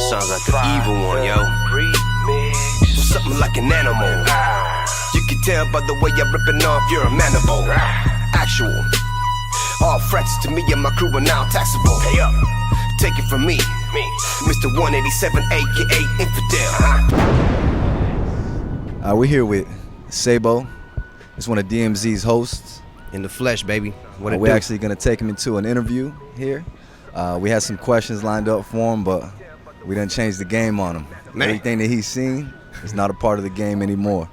Sounds like the evil one, yo. Something like an animal. You can tell by the way you're ripping off, you're a manimal. Actual. All fractures to me and my crew are now taxable. Hey up. Take it from me. Mr. 187, aka Infidel. We're here with Sabo. He's one of DMZ's hosts. In the flesh, baby. We're actually going to take him into an interview here. We had some questions lined up for him, but we done changed the game on him. Man. Everything that he's seen is not a part of the game anymore.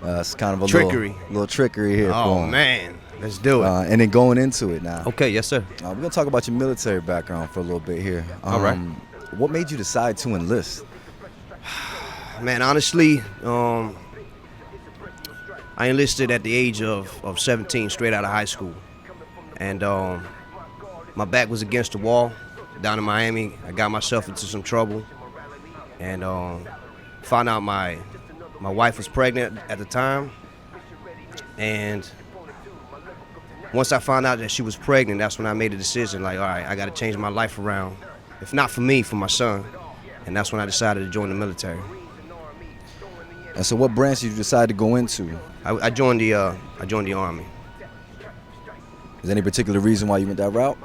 It's kind of a little trickery here for him. Oh, man. Let's do it. And then going into it now. Okay, yes, sir. We're going to talk about your military background for a little bit here. All right. What made you decide to enlist? Man, honestly, I enlisted at the age of 17, straight out of high school. And my back was against the wall down in Miami. I got myself into some trouble. And found out my wife was pregnant at the time. And once I found out that she was pregnant, that's when I made a decision, like, all right, I got to change my life around. If not for me, for my son. And that's when I decided to join the military. And so what branch did you decide to go into? I joined the Army. Is there any particular reason why you went that route?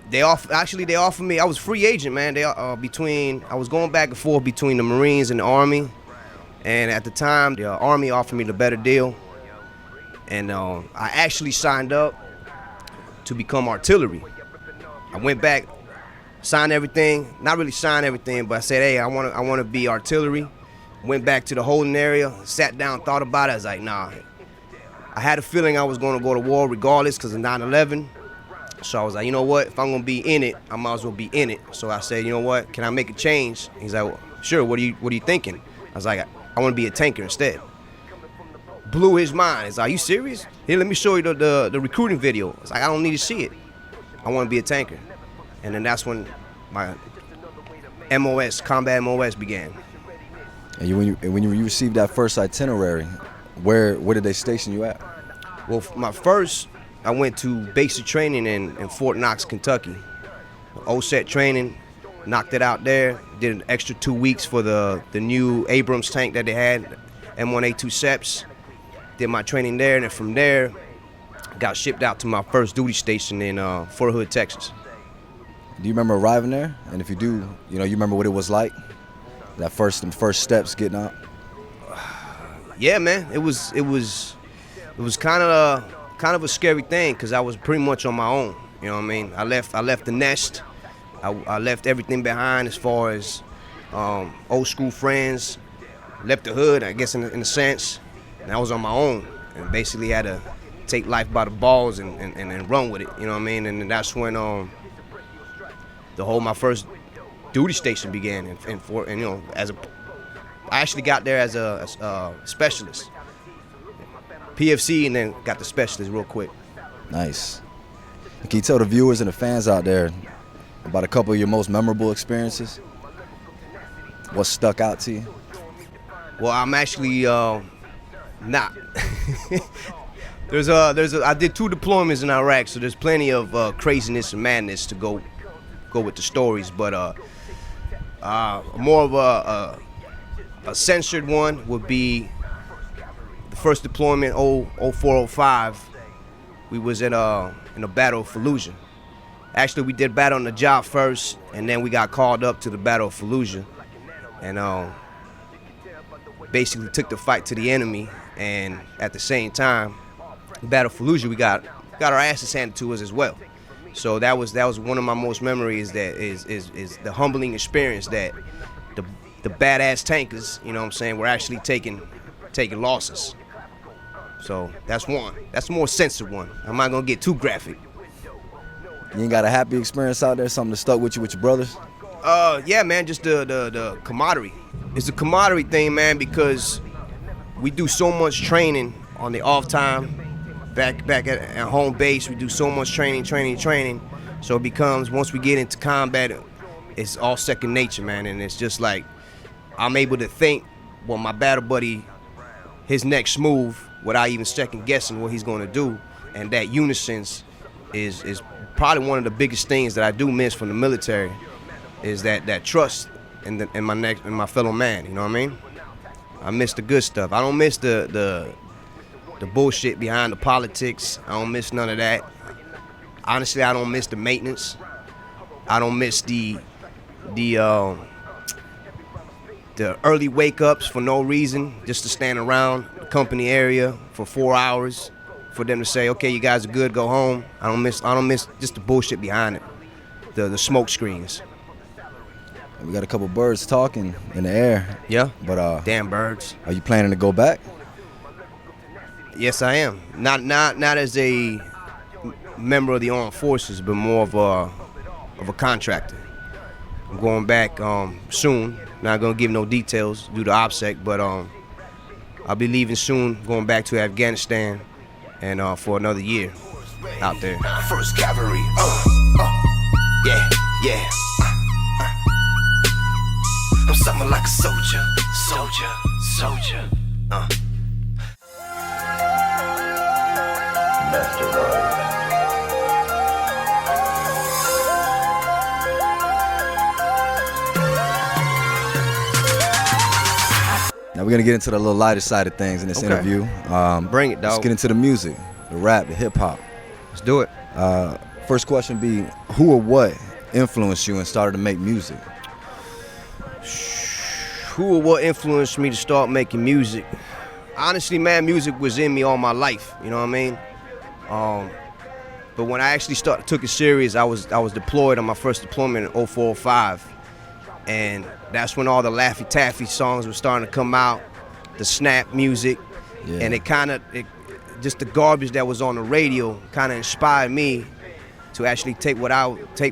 They offered me. I was free agent, man. I was going back and forth between the Marines and the Army, and at the time, the Army offered me the better deal, and I actually signed up to become artillery. I went back, signed everything. Not really signed everything, but I said, hey, I want to be artillery. Went back to the holding area, sat down, thought about it. I was like, nah. I had a feeling I was going to go to war regardless because of 9/11. So I was like, you know what? If I'm going to be in it, I might as well be in it. So I said, you know what? Can I make a change? He's like, well, sure. What are you thinking? I was like, I want to be a tanker instead. Blew his mind. He's like, are you serious? Here, let me show you the recruiting video. It's like, I don't need to see it. I want to be a tanker. And then that's when my combat MOS began. And when you received that first itinerary, where did they station you at? Well, I went to basic training in Fort Knox, Kentucky. OSET training, knocked it out there. Did an extra 2 weeks for the new Abrams tank that they had, M1A2 SEPs. Did my training there, and then from there, got shipped out to my first duty station in Fort Hood, Texas. Do you remember arriving there? And if you do, you remember what it was like? That first steps getting out? Yeah, man. It was kind of a scary thing because I was pretty much on my own. You know what I mean? I left the nest. I left everything behind as far as old school friends. Left the hood, I guess, in a sense. And I was on my own and basically had to take life by the balls and run with it. You know what I mean? And that's when my first duty station began I actually got there as a specialist. PFC and then got the specialist real quick. Nice. Can you tell the viewers and the fans out there about a couple of your most memorable experiences? What stuck out to you? Well, I'm actually not. I did 2 deployments in Iraq, so there's plenty of craziness and madness to go with the stories, but more of a censored one would be the first deployment, 0405. We was in a battle of Fallujah. Actually, we did battle on the job first, and then we got called up to the battle of Fallujah, and basically took the fight to the enemy. And at the same time, battle of Fallujah, we got our asses handed to us as well. So that was one of my most memories. That is the humbling experience that the badass tankers, you know what I'm saying, were actually taking losses. So that's one. That's the more censored one. I'm not gonna get too graphic. You ain't got a happy experience out there, something that stuck with you with your brothers? Yeah, man, just the camaraderie. It's a camaraderie thing, man, because we do so much training on the off time. Back at home base, we do so much training. So it becomes, once we get into combat, it's all second nature, man. And it's just like, I'm able to think, well, my battle buddy, his next move, without even second guessing what he's going to do. And that unison is probably one of the biggest things that I do miss from the military, is that trust in my fellow man. You know what I mean? I miss the good stuff. I don't miss the bullshit behind the politics. I don't miss none of that. Honestly, I don't miss the maintenance. I don't miss the early wake ups for no reason, just to stand around the company area for 4 hours for them to say, okay, you guys are good, go home. I don't miss just the bullshit behind it, the smoke screens. We got a couple birds talking in the air. Yeah. But damn birds. Are you planning to go back? Yes, I am. Not as a member of the armed forces, but more of a contractor. I'm going back soon. Not gonna give no details due to OPSEC, but I'll be leaving soon, going back to Afghanistan, and for another year out there. First Cavalry, yeah. I'm something like a soldier. Now we're gonna get into the little lighter side of things in this interview. Bring it, dog. Let's get into the music, the rap, the hip hop. Let's do it. First question be, who or what influenced you and started to make music? Who or what influenced me to start making music? Honestly, man, music was in me all my life. You know what I mean? But when I actually took it serious, I was deployed on my first deployment in 04-05, and that's when all the Laffy Taffy songs were starting to come out, the snap music, and it just the garbage that was on the radio kind of inspired me to actually take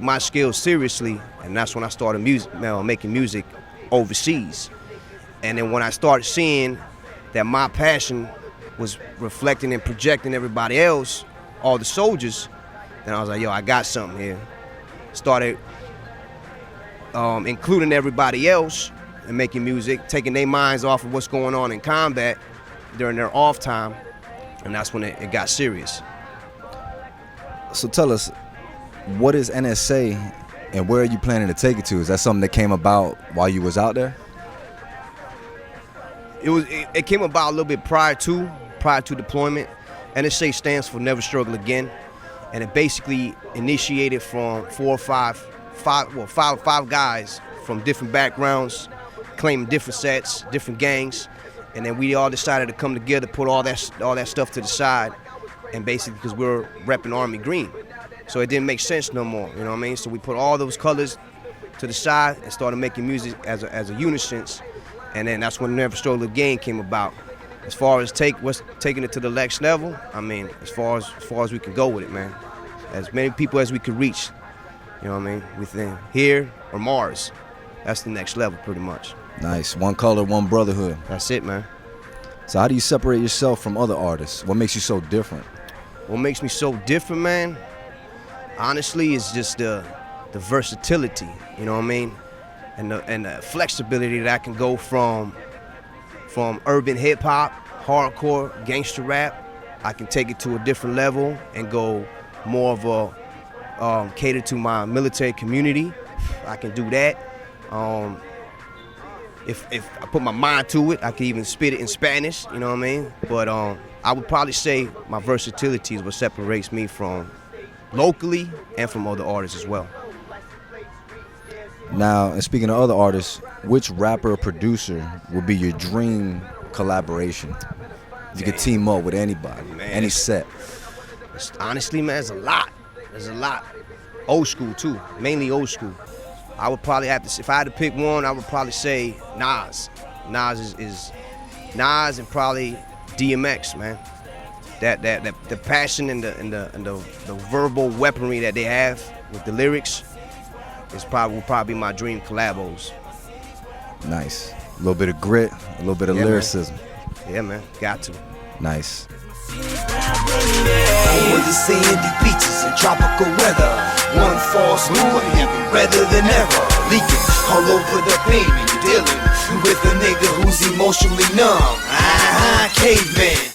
my skills seriously, and that's when I started making music overseas. And then when I started seeing that my passion was reflecting and projecting everybody else, all the soldiers, then I was like, yo, I got something here. Started including everybody else and making music, taking their minds off of what's going on in combat during their off time, and that's when it got serious. So tell us, what is NSA and where are you planning to take it to? Is that something that came about while you was out there? It came about a little bit prior to deployment. NSA stands for Never Struggle Again, and it basically initiated from five guys from different backgrounds, claiming different sets, different gangs, and then we all decided to come together, put all that stuff to the side, and basically because we were repping Army Green, so it didn't make sense no more. You know what I mean? So we put all those colors to the side and started making music as a unison. And then that's when Never Struggle Again came about. As far as taking it to the next level, I mean, as far as we can go with it, man. As many people as we could reach, you know what I mean, within here or Mars. That's the next level, pretty much. Nice. One color, one brotherhood. That's it, man. So how do you separate yourself from other artists? What makes you so different? What makes me so different, man, honestly, is just the versatility, you know what I mean? And the flexibility that I can go from urban hip hop, hardcore, gangster rap. I can take it to a different level and go more of a cater to my military community. I can do that. If I put my mind to it, I can even spit it in Spanish, you know what I mean? But I would probably say my versatility is what separates me from locally and from other artists as well. Now, and speaking of other artists, which rapper or producer would be your dream collaboration? If you could team up with anybody, man, any set. Honestly, man, there's a lot. There's a lot. Old school, too. Mainly old school. I would probably have to, if I had to pick one, I would probably say Nas. Nas is Nas and probably DMX, man. That the passion and the verbal weaponry that they have with the lyrics will probably be my dream collabos. Nice. A little bit of grit, a little bit of lyricism. Man. Yeah, man. Got to. Nice. Over the sandy beaches and tropical weather, one false move, redder than ever, leaking all over the pavement. You're dealing with a nigga who's emotionally numb. Caveman.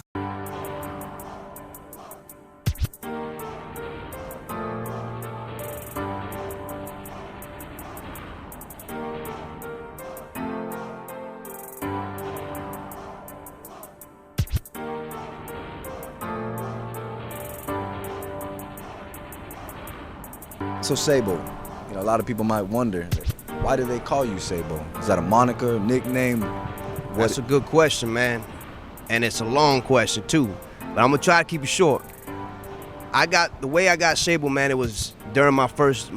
So Sabo, you know, a lot of people might wonder, why do they call you Sabo? Is that a moniker, nickname? That's a good question, man. And it's a long question too. But I'm gonna try to keep it short. The way I got Sabo, man, it was during my first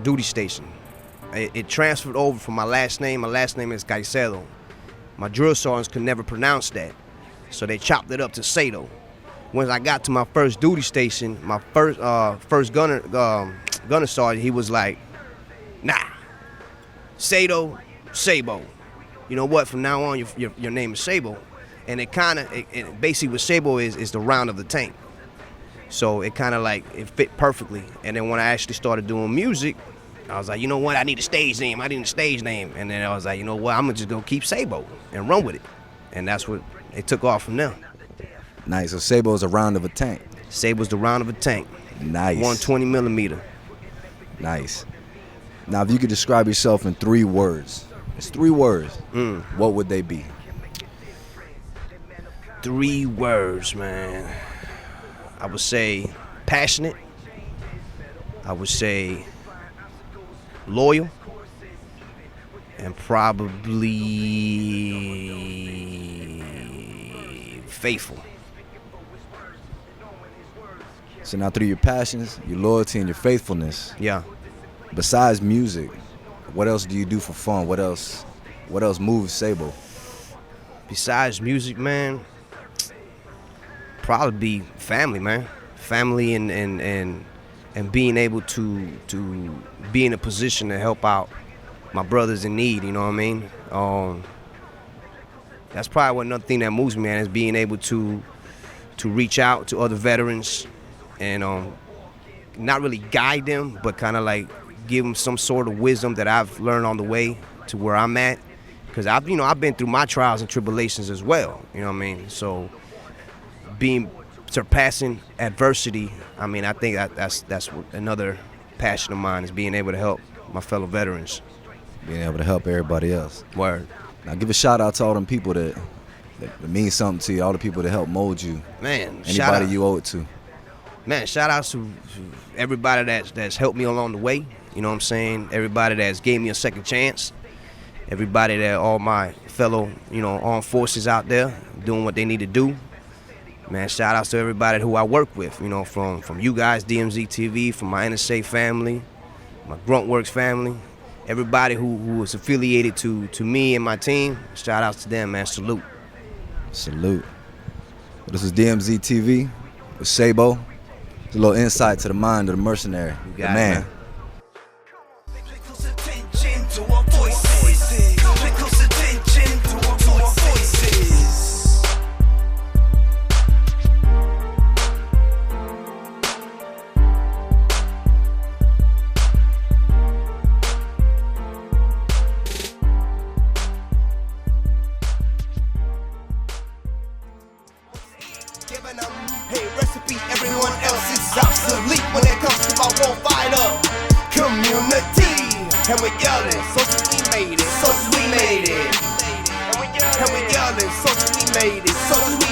duty station. It transferred over from my last name. My last name is Caicedo. My drill sergeants could never pronounce that, so they chopped it up to Sado. When I got to my first duty station, my first gunner sergeant, he was like, "Nah, Sado, Sabo. You know what? From now on, your name is Sabo." And it basically what Sabo is the round of the tank. So it kind of like it fit perfectly. And then when I actually started doing music, I was like, you know what? I need a stage name. And then I was like, you know what? I'm gonna just go keep Sabo and run with it. And that's what it took off from there. Nice. So Sabo is a round of a tank. Sabo's the round of a tank. Nice. 120 millimeter. Nice. Now, if you could describe yourself in 3 words, it's 3 words. What would they be? 3 words, man. I would say passionate. I would say loyal. And probably faithful. So now through your passions, your loyalty, and your faithfulness, Yeah. besides music, what else do you do for fun? What else moves Sabo? Besides music, man, probably be family, man. Family and being able to be in a position to help out my brothers in need, you know what I mean? That's probably another thing that moves me, man, is being able to reach out to other veterans and not really guide them, but kind of like give them some sort of wisdom that I've learned on the way to where I'm at. Because I've been through my trials and tribulations as well, you know what I mean? So surpassing adversity, I mean, I think that's another passion of mine, is being able to help my fellow veterans. Being able to help everybody else. Word. Now give a shout out to all them people that mean something to you, all the people that help mold you. Man, anybody you owe it to. Man, shout out to everybody that's helped me along the way. You know what I'm saying? Everybody that's gave me a second chance. Everybody all my fellow, armed forces out there doing what they need to do. Man, shout outs to everybody who I work with, from you guys, DMZ TV, from my NSA family, my Gruntworks family, everybody who is affiliated to me and my team. Shout outs to them, man. Salute. Salute. Well, this is DMZ TV with Sabo. It's a little insight to the mind of the mercenary, the man. Hey, recipe, everyone else is obsolete when it comes to my warfighter community. And we're yelling, so we made it, so we made it. And we're yelling, so we made it, so we